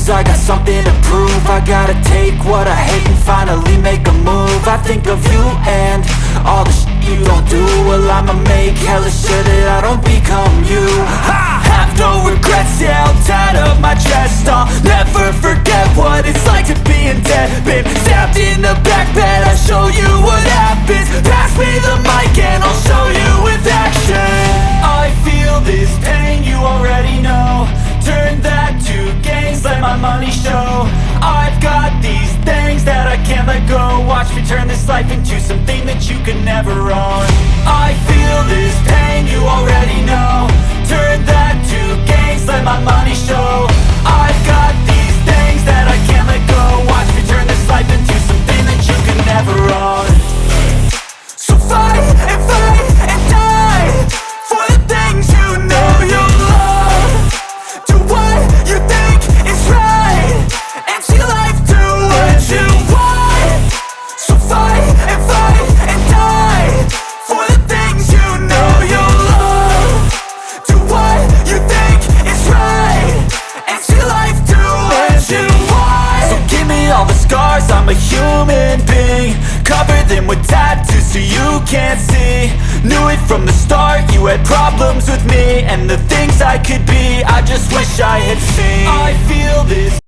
cause I got something to prove. I gotta take what I hate and finally make a move. I think of you and all the shit you don't do. Well, I'ma make hella sure that I don't become you. I have no regrets, yeah, I'll tie up my chest. I'll never forget what it's like to be in debt. Been stabbed in the back bed, I'll show you what happens. Pass me the mic and I'll show you with action. I feel this pain, you already know. Turn that to gains, let my money show. I've got these things that I can't let go. Watch me turn this life into something that you could never own. I feel this pain, you already know. Turn that to gains, let my money show. I've got these things that I can't let go. Watch me turn this life into something that you could never own. So fight and die for the things you know you love. Do what you think is right and see life do what you want. So fight and die for the things you know you love. Do what you think is right and see life do what you want. So give me all the scars, I'm a human being. Cover them with tattoos so you can't see. Knew it from the start, you had problems with me and the things I could be, I just wish I had seen. I feel this